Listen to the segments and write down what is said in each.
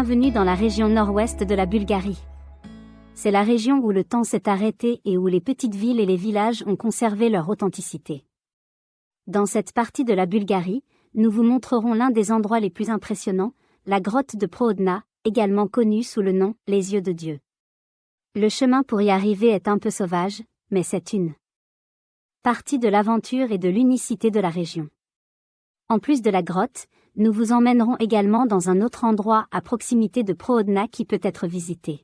Bienvenue dans la région nord-ouest de la Bulgarie. C'est la région où le temps s'est arrêté et où les petites villes et les villages ont conservé leur authenticité. Dans cette partie de la Bulgarie, nous vous montrerons l'un des endroits les plus impressionnants, la grotte de Prohodna, également connue sous le nom « Les yeux de Dieu ». Le chemin pour y arriver est un peu sauvage, mais c'est une partie de l'aventure et de l'unicité de la région. En plus de la grotte, nous vous emmènerons également dans un autre endroit à proximité de Prohodna qui peut être visité.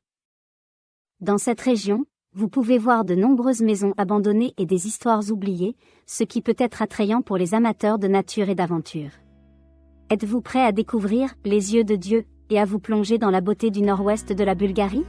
Dans cette région, vous pouvez voir de nombreuses maisons abandonnées et des histoires oubliées, ce qui peut être attrayant pour les amateurs de nature et d'aventure. Êtes-vous prêt à découvrir les yeux de Dieu et à vous plonger dans la beauté du nord-ouest de la Bulgarie ?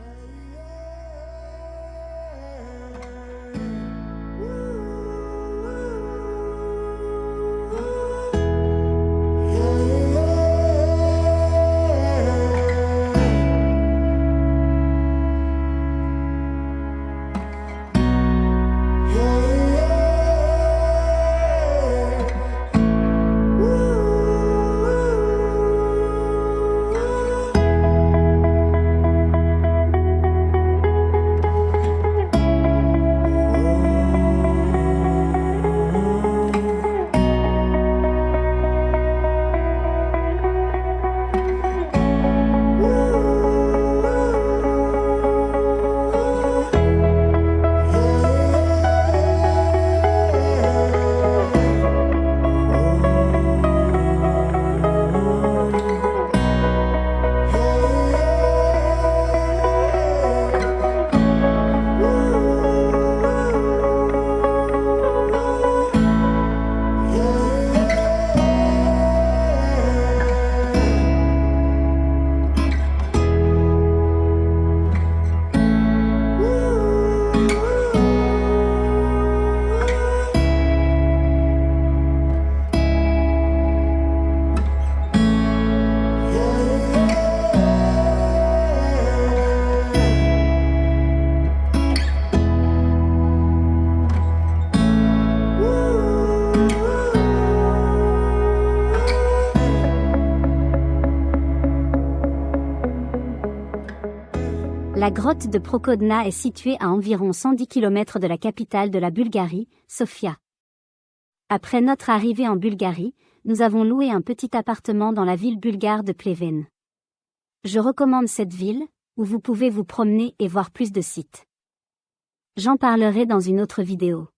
La grotte de Prohodna est située à environ 110 km de la capitale de la Bulgarie, Sofia. Après notre arrivée en Bulgarie, nous avons loué un petit appartement dans la ville bulgare de Pleven. Je recommande cette ville, où vous pouvez vous promener et voir plus de sites. J'en parlerai dans une autre vidéo.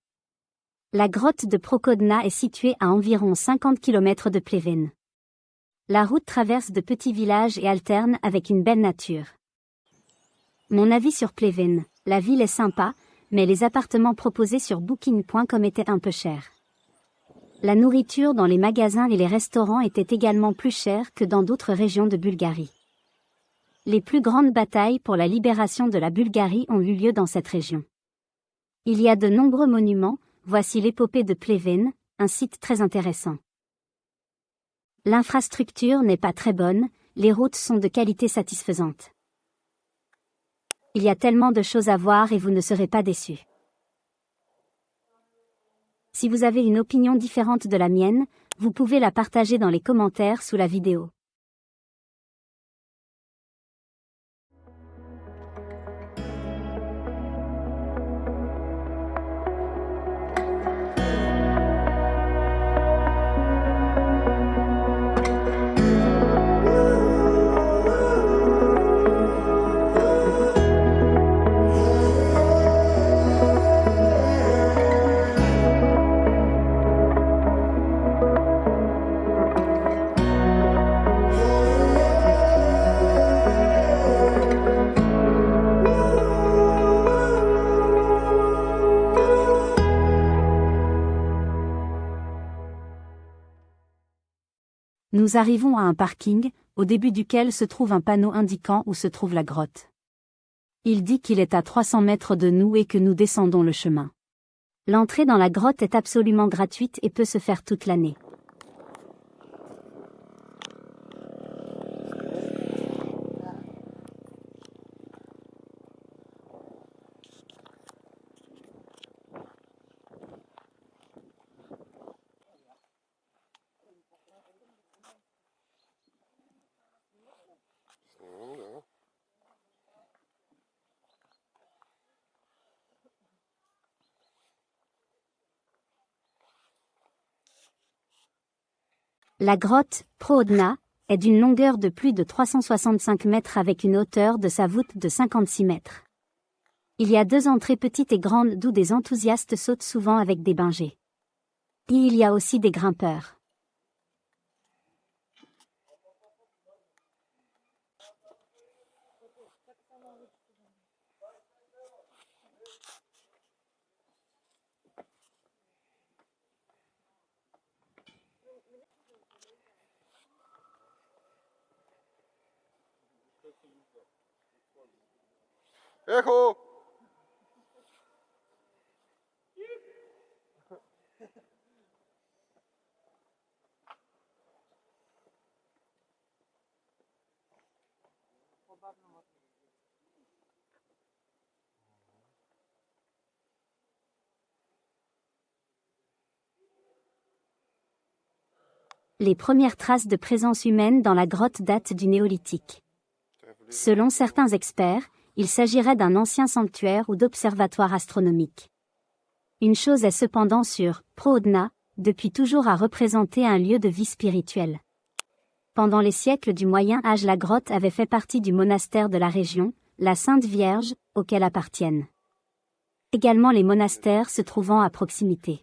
La grotte de Prohodna est située à environ 50 km de Pleven. La route traverse de petits villages et alterne avec une belle nature. Mon avis sur Pleven, la ville est sympa, mais les appartements proposés sur Booking.com étaient un peu chers. La nourriture dans les magasins et les restaurants était également plus chère que dans d'autres régions de Bulgarie. Les plus grandes batailles pour la libération de la Bulgarie ont eu lieu dans cette région. Il y a de nombreux monuments, voici l'épopée de Pleven, un site très intéressant. L'infrastructure n'est pas très bonne, les routes sont de qualité satisfaisante. Il y a tellement de choses à voir et vous ne serez pas déçus. Si vous avez une opinion différente de la mienne, vous pouvez la partager dans les commentaires sous la vidéo. Nous arrivons à un parking, au début duquel se trouve un panneau indiquant où se trouve la grotte. Il dit qu'il est à 300 mètres de nous et que nous descendons le chemin. L'entrée dans la grotte est absolument gratuite et peut se faire toute l'année. La grotte Prohodna est d'une longueur de plus de 365 mètres avec une hauteur de sa voûte de 56 mètres. Il y a 2 entrées petites et grandes d'où des enthousiastes sautent souvent avec des bungées. Et il y a aussi des grimpeurs. Echo! Les premières traces de présence humaine dans la grotte datent du néolithique. Selon certains experts, il s'agirait d'un ancien sanctuaire ou d'observatoire astronomique. Une chose est cependant sûre, Prohodna, depuis toujours a représenté un lieu de vie spirituelle. Pendant les siècles du Moyen Âge, la grotte avait fait partie du monastère de la région, la Sainte Vierge, auquel appartiennent également les monastères se trouvant à proximité.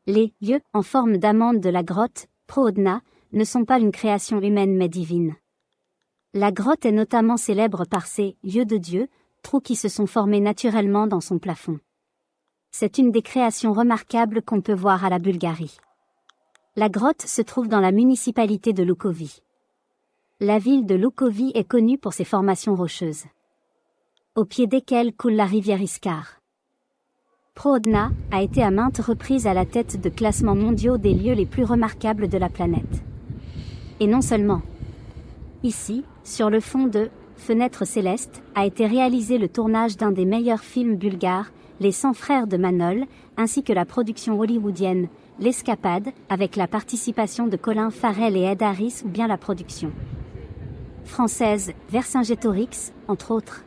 Les yeux en forme d'amande de la grotte Prohodna ne sont pas une création humaine mais divine. La grotte est notamment célèbre par ses yeux de Dieu, trous qui se sont formés naturellement dans son plafond. C'est une des créations remarquables qu'on peut voir à la Bulgarie. La grotte se trouve dans la municipalité de Loukovi. La ville de Loukovi est connue pour ses formations rocheuses, au pied desquelles coule la rivière Iskar. Prohodna a été à maintes reprises à la tête de classements mondiaux des lieux les plus remarquables de la planète. Et non seulement. Ici, sur le fond de Fenêtre céleste, a été réalisé le tournage d'un des meilleurs films bulgares, Les 100 frères de Manol, ainsi que la production hollywoodienne L'Escapade, avec la participation de Colin Farrell et Ed Harris, ou bien la production française Vercingétorix, entre autres.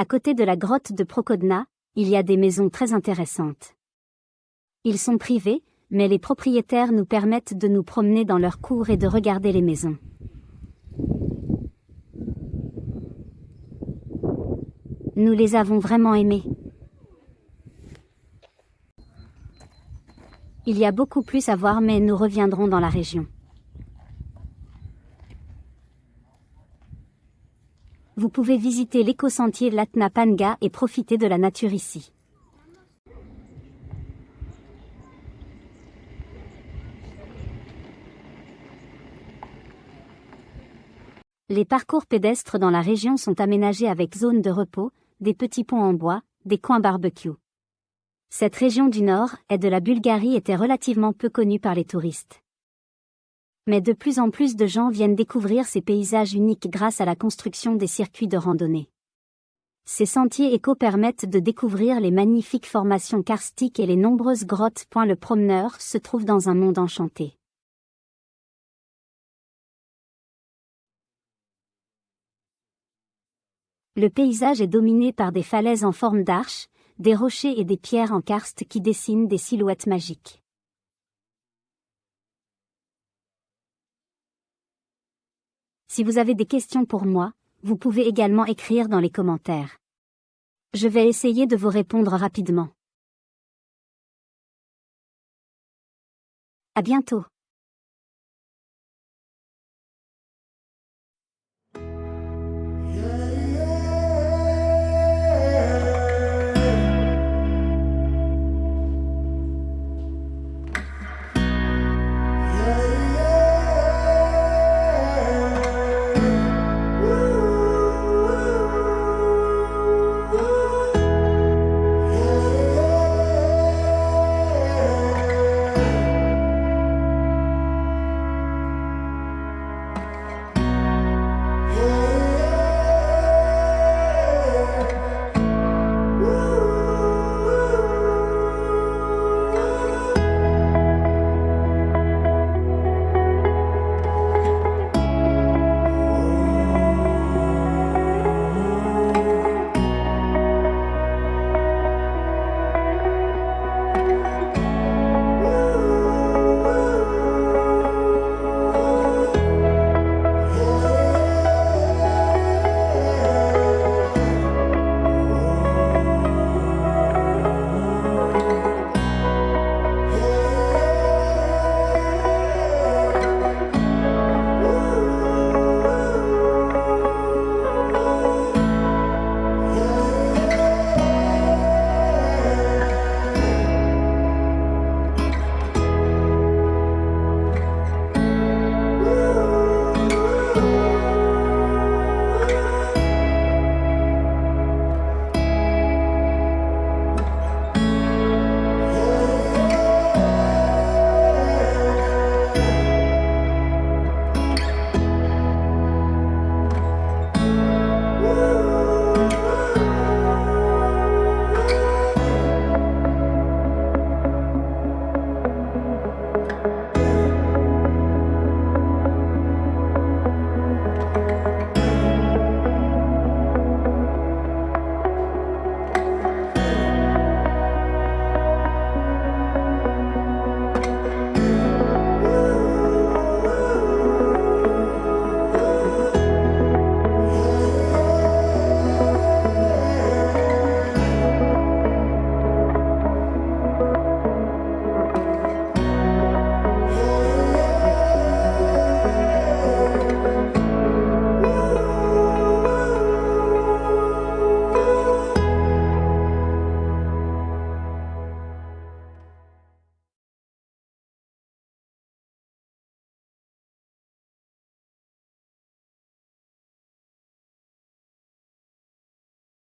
côté de la grotte de Prokodna, il y a des maisons très intéressantes. Ils sont privés, mais les propriétaires nous permettent de nous promener dans leurs cours et de regarder les maisons. Nous les avons vraiment aimés. Il y a beaucoup plus à voir mais nous reviendrons dans la région. Vous pouvez visiter l'éco-sentier Latna Panga et profiter de la nature ici. Les parcours pédestres dans la région sont aménagés avec zones de repos, des petits ponts en bois, des coins barbecue. Cette région du nord, est de la Bulgarie, était relativement peu connue par les touristes. Mais de plus en plus de gens viennent découvrir ces paysages uniques grâce à la construction des circuits de randonnée. Ces sentiers éco permettent de découvrir les magnifiques formations karstiques et les nombreuses grottes. Le promeneur se trouve dans un monde enchanté. Le paysage est dominé par des falaises en forme d'arche, des rochers et des pierres en karst qui dessinent des silhouettes magiques. Si vous avez des questions pour moi, vous pouvez également écrire dans les commentaires. Je vais essayer de vous répondre rapidement. À bientôt.